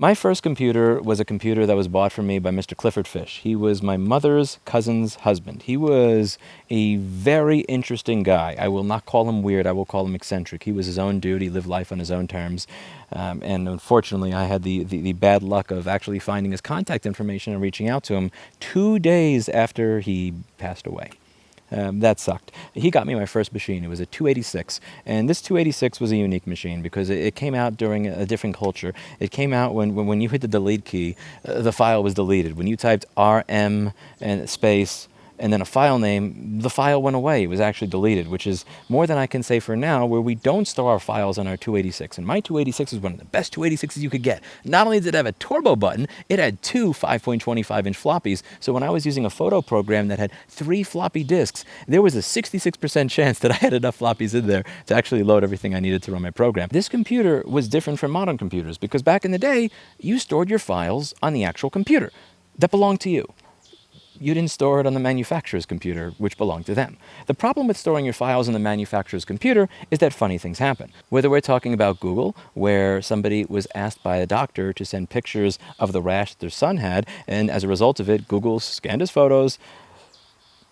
My first computer was a computer that was bought for me by Mr. Clifford Fish. He was my mother's cousin's husband. He was a very interesting guy. I will not call him weird. I will call him eccentric. He was his own dude. He lived life on his own terms. And unfortunately, I had the bad luck of actually finding his contact information and reaching out to him 2 days after he passed away. That sucked. He got me my first machine. It was a 286. And this 286 was a unique machine because it came out during a different culture. It came out when you hit the delete key, the file was deleted. When you typed RM and space and then a file name, the file went away. It was actually deleted, which is more than I can say for now, where we don't store our files on our 286. And my 286 was one of the best 286s you could get. Not only did it have a turbo button, it had two 5.25-inch floppies. So when I was using a photo program that had 3 floppy disks, there was a 66% chance that I had enough floppies in there to actually load everything I needed to run my program. This computer was different from modern computers because back in the day, you stored your files on the actual computer that belonged to you. You didn't store it on the manufacturer's computer, which belonged to them. The problem with storing your files on the manufacturer's computer is that funny things happen. Whether we're talking about Google, where somebody was asked by a doctor to send pictures of the rash that their son had, and as a result of it, Google scanned his photos,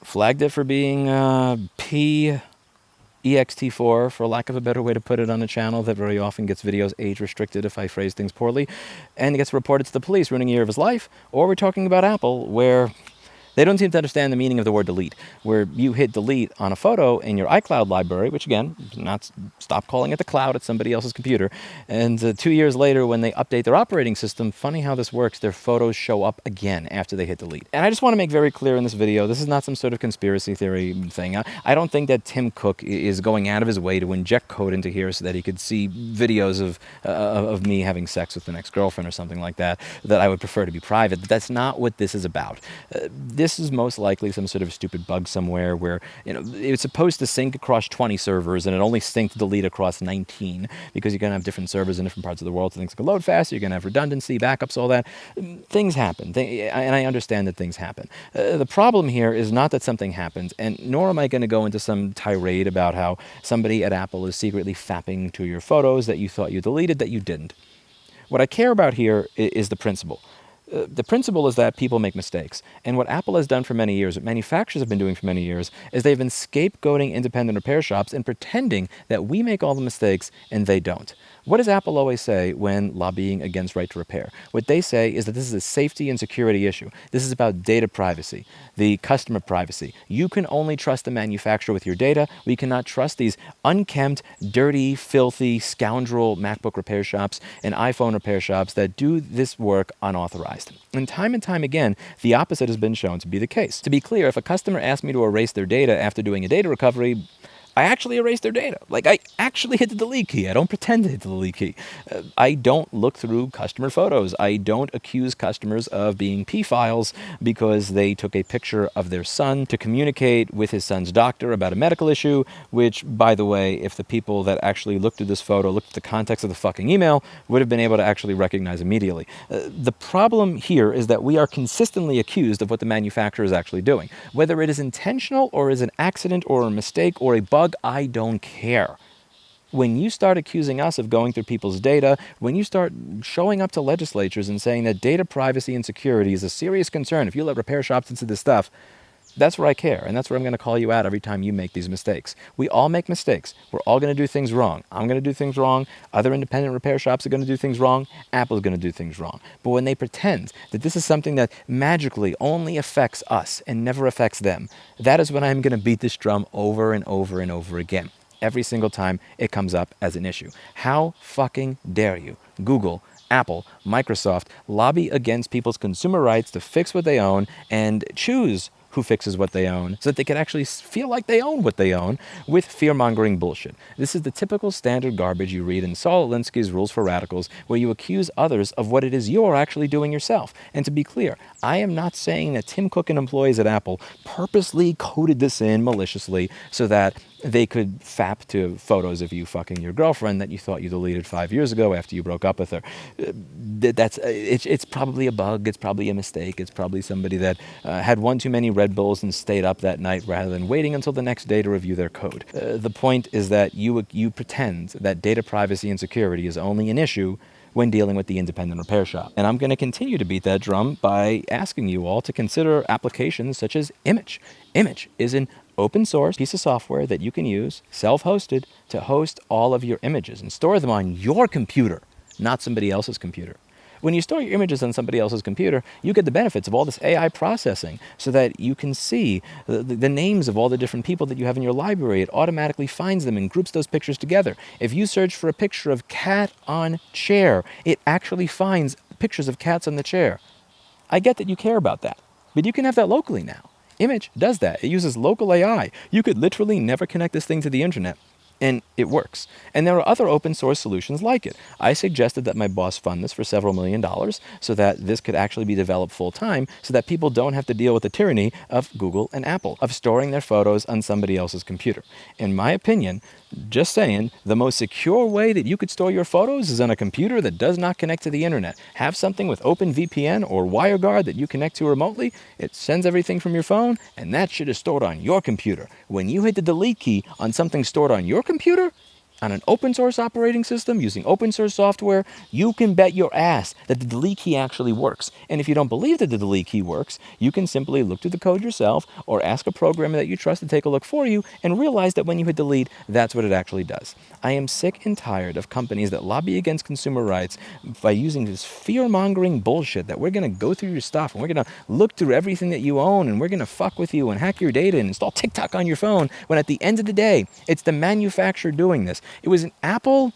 flagged it for being ext4, for lack of a better way to put it, on a channel that very often gets videos age restricted if I phrase things poorly, and it gets reported to the police, ruining a year of his life. Or we're talking about Apple, where they don't seem to understand the meaning of the word delete, where you hit delete on a photo in your iCloud library, which again, stop calling it the cloud, it's somebody else's computer. And 2 years later, when they update their operating system, funny how this works, their photos show up again after they hit delete. And I just want to make very clear in this video, this is not some sort of conspiracy theory thing. I don't think that Tim Cook is going out of his way to inject code into here so that he could see videos of me having sex with an ex-girlfriend or something like that, that I would prefer to be private. But that's not what this is about. This is most likely some sort of stupid bug somewhere where, it's supposed to sync across 20 servers and it only synced delete across 19 because you're going to have different servers in different parts of the world so things can load faster, you're going to have redundancy, backups, all that. Things happen, and I understand that things happen. The problem here is not that something happens, and nor am I going to go into some tirade about how somebody at Apple is secretly fapping to your photos that you thought you deleted that you didn't. What I care about here is the principle. The principle is that people make mistakes. And what Apple has done for many years, what manufacturers have been doing for many years, is they've been scapegoating independent repair shops and pretending that we make all the mistakes and they don't. What does Apple always say when lobbying against right to repair? What they say is that this is a safety and security issue. This is about data privacy, the customer privacy. You can only trust the manufacturer with your data. We cannot trust these unkempt, dirty, filthy, scoundrel MacBook repair shops and iPhone repair shops that do this work unauthorized. And time again, the opposite has been shown to be the case. To be clear, if a customer asks me to erase their data after doing a data recovery, I actually erase their data. Like, I actually hit the delete key. I don't pretend to hit the delete key. I don't look through customer photos. I don't accuse customers of being P-files because they took a picture of their son to communicate with his son's doctor about a medical issue, which, by the way, if the people that actually looked through this photo looked at the context of the fucking email, would have been able to actually recognize immediately. The problem here is that we are consistently accused of what the manufacturer is actually doing. Whether it is intentional or is an accident or a mistake or a bug, I don't care. When you start accusing us of going through people's data, when you start showing up to legislatures and saying that data privacy and security is a serious concern, if you let repair shops into this stuff, that's where I care, and that's where I'm going to call you out every time you make these mistakes. We all make mistakes. We're all going to do things wrong. I'm going to do things wrong. Other independent repair shops are going to do things wrong. Apple's going to do things wrong. But when they pretend that this is something that magically only affects us and never affects them, that is when I'm going to beat this drum over and over and over again. Every single time it comes up as an issue. How fucking dare you, Google, Apple, Microsoft, lobby against people's consumer rights to fix what they own and choose who fixes what they own so that they can actually feel like they own what they own with fear-mongering bullshit. This is the typical standard garbage you read in Saul Alinsky's Rules for Radicals, where you accuse others of what it is you're actually doing yourself. And to be clear, I am not saying that Tim Cook and employees at Apple purposely coded this in maliciously so that they could fap to photos of you fucking your girlfriend that you thought you deleted 5 years ago after you broke up with her. It's probably a bug. It's probably a mistake. It's probably somebody that had one too many Red Bulls and stayed up that night rather than waiting until the next day to review their code. The point is that you pretend that data privacy and security is only an issue when dealing with the independent repair shop. And I'm going to continue to beat that drum by asking you all to consider applications such as Image. Image is an open source piece of software that you can use, self-hosted, to host all of your images and store them on your computer, not somebody else's computer. When you store your images on somebody else's computer, you get the benefits of all this AI processing so that you can see the names of all the different people that you have in your library. It automatically finds them and groups those pictures together. If you search for a picture of cat on chair, it actually finds pictures of cats on the chair. I get that you care about that, but you can have that locally now. Image does that. It uses local AI. You could literally never connect this thing to the internet, and it works. And there are other open source solutions like it. I suggested that my boss fund this for several $1,000,000 so that this could actually be developed full time so that people don't have to deal with the tyranny of Google and Apple, of storing their photos on somebody else's computer. In my opinion, just saying, the most secure way that you could store your photos is on a computer that does not connect to the internet. Have something with OpenVPN or WireGuard that you connect to remotely. It sends everything from your phone, and that shit is stored on your computer. When you hit the delete key on something stored on your computer, on an open source operating system using open source software, you can bet your ass that the delete key actually works. And if you don't believe that the delete key works, you can simply look through the code yourself or ask a programmer that you trust to take a look for you and realize that when you hit delete, that's what it actually does. I am sick and tired of companies that lobby against consumer rights by using this fear-mongering bullshit that we're going to go through your stuff and we're going to look through everything that you own and we're going to fuck with you and hack your data and install TikTok on your phone, when at the end of the day, it's the manufacturer doing this. It was an Apple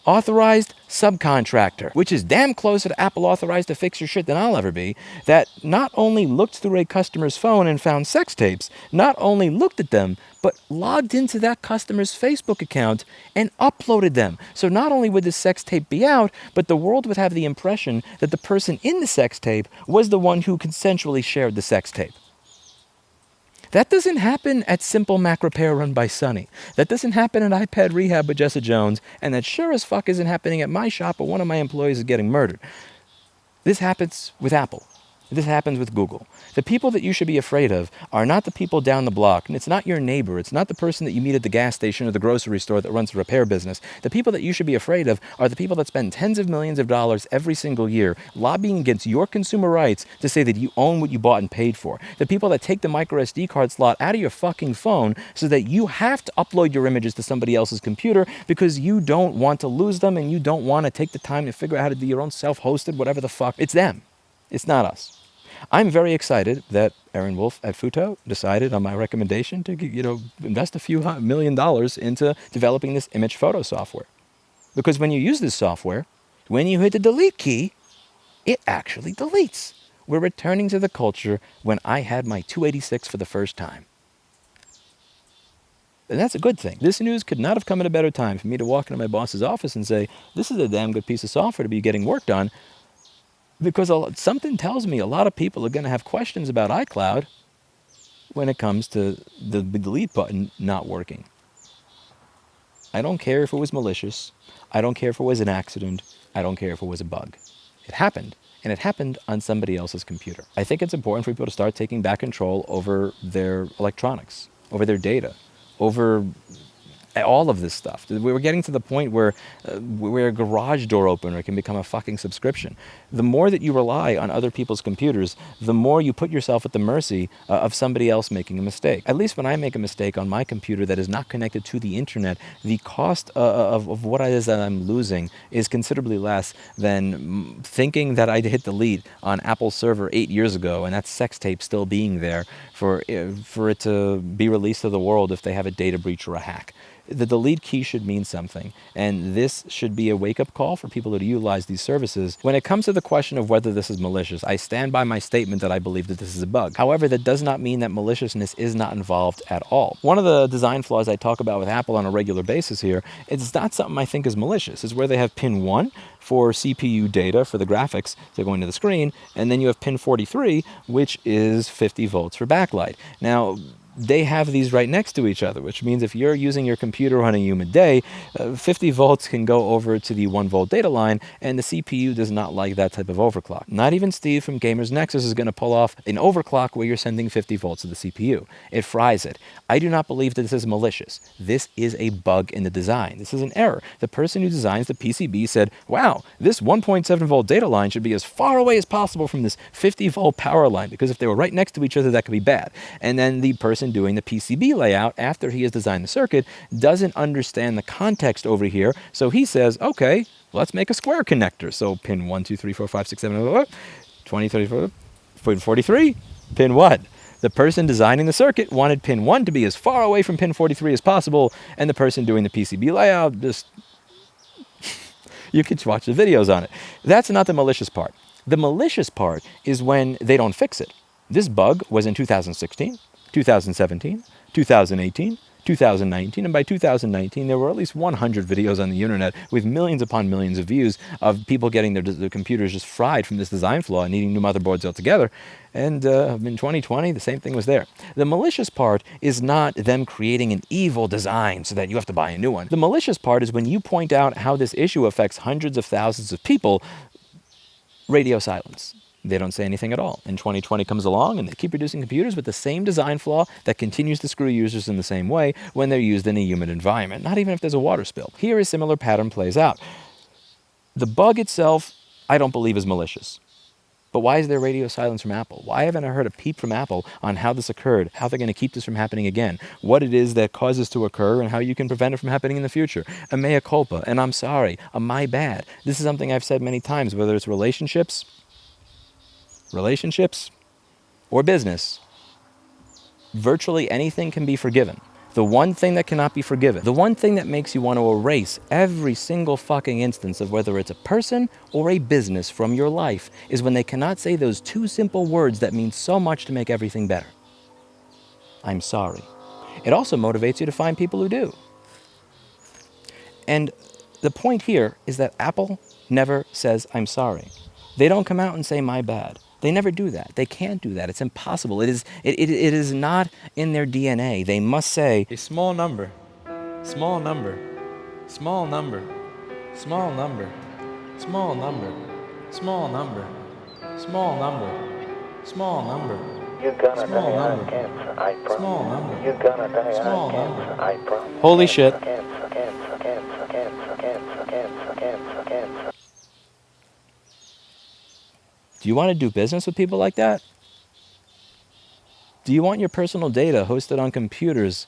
authorized subcontractor, which is damn closer to Apple authorized to fix your shit than I'll ever be, that not only looked through a customer's phone and found sex tapes, not only looked at them, but logged into that customer's Facebook account and uploaded them. So not only would the sex tape be out, but the world would have the impression that the person in the sex tape was the one who consensually shared the sex tape. That doesn't happen at Simple Mac Repair run by Sonny. That doesn't happen at iPad Rehab with Jessa Jones, and that sure as fuck isn't happening at my shop where one of my employees is getting murdered. This happens with Apple. This happens with Google. The people that you should be afraid of are not the people down the block, and it's not your neighbor. It's not the person that you meet at the gas station or the grocery store that runs a repair business. The people that you should be afraid of are the people that spend tens of millions of dollars every single year lobbying against your consumer rights to say that you own what you bought and paid for. The people that take the micro SD card slot out of your fucking phone so that you have to upload your images to somebody else's computer because you don't want to lose them and you don't want to take the time to figure out how to do your own self-hosted whatever the fuck. It's them. It's not us. I'm very excited that Aaron Wolf at Futo decided on my recommendation to, invest a few $1,000,000 into developing this image photo software. Because when you use this software, when you hit the delete key, it actually deletes. We're returning to the culture when I had my 286 for the first time. And that's a good thing. This news could not have come at a better time for me to walk into my boss's office and say, this is a damn good piece of software to be getting worked on. Because something tells me a lot of people are going to have questions about iCloud when it comes to the delete button not working. I don't care if it was malicious. I don't care if it was an accident. I don't care if it was a bug. It happened, and it happened on somebody else's computer. I think it's important for people to start taking back control over their electronics, over their data, over all of this stuff. We're getting to the point where a garage door opener can become a fucking subscription. The more that you rely on other people's computers, the more you put yourself at the mercy of somebody else making a mistake. At least when I make a mistake on my computer that is not connected to the internet, the cost of what it is that I'm losing is considerably less than thinking that I hit delete on Apple's server 8 years ago and that sex tape still being there for it to be released to the world if they have a data breach or a hack. The delete key should mean something, and this should be a wake-up call for people to utilize these services. When it comes to the question of whether this is malicious, I stand by my statement that I believe that this is a bug. However, that does not mean that maliciousness is not involved at all. One of the design flaws I talk about with Apple on a regular basis here, it's not something I think is malicious. It's where they have pin 1 for CPU data for the graphics to go into the screen, and then you have pin 43, which is 50 volts for backlight. Now, they have these right next to each other, which means if you're using your computer on a humid day, 50 volts can go over to the 1 volt data line, and the CPU does not like that type of overclock. Not even Steve from Gamers Nexus is going to pull off an overclock where you're sending 50 volts to the CPU. It fries it. I do not believe that this is malicious. This is a bug in the design. This is an error. The person who designs the PCB said, wow, this 1.7 volt data line should be as far away as possible from this 50 volt power line, because if they were right next to each other, that could be bad. And then the person doing the PCB layout, after he has designed the circuit, doesn't understand the context over here. So he says, okay, let's make a square connector. So pin 1, 2, 3, 4, 5, 6, 7, 20, 34, 43, pin what? The person designing the circuit wanted pin 1 to be as far away from pin 43 as possible, and the person doing the PCB layout just... you can watch the videos on it. That's not the malicious part. The malicious part is when they don't fix it. This bug was in 2016, 2017, 2018, 2019, and by 2019 there were at least 100 videos on the internet with millions upon millions of views of people getting their computers just fried from this design flaw and needing new motherboards altogether. And in 2020, the same thing was there. The malicious part is not them creating an evil design so that you have to buy a new one. The malicious part is when you point out how this issue affects hundreds of thousands of people. Radio silence. They don't say anything at all. And 2020 comes along and they keep producing computers with the same design flaw that continues to screw users in the same way when they're used in a humid environment, not even if there's a water spill. Here a similar pattern plays out. The bug itself, I don't believe is malicious. But why is there radio silence from Apple? Why haven't I heard a peep from Apple on how this occurred, how they're going to keep this from happening again, what it is that causes to occur, and how you can prevent it from happening in the future? A mea culpa, and I'm sorry, a my bad. This is something I've said many times, whether it's relationships, or business. Virtually anything can be forgiven. The one thing that cannot be forgiven, the one thing that makes you want to erase every single fucking instance of whether it's a person or a business from your life, is when they cannot say those two simple words that mean so much to make everything better. I'm sorry. It also motivates you to find people who do. And the point here is that Apple never says, I'm sorry. They don't come out and say, my bad. They never do that. They can't do that. It's impossible. It is not in their DNA. They must say, a small number, small number, small number, small number, small number, small number, small number, small number. You're gonna Small die number. of cancer, I promise. Small number. You're gonna die Small of number. cancer, I promise. holy shit. Cancer, cancer, cancer, cancer, cancer, cancer, cancer, cancer. Do you want to do business with people like that? Do you want your personal data hosted on computers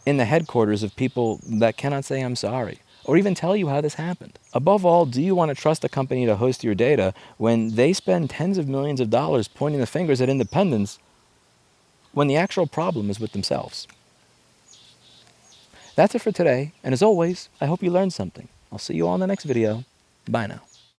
in the headquarters of people that cannot say I'm sorry, or even tell you how this happened? Above all, do you want to trust a company to host your data when they spend tens of millions of dollars pointing the fingers at independents when the actual problem is with themselves? That's it for today, and as always, I hope you learned something. I'll see you all in the next video. Bye now.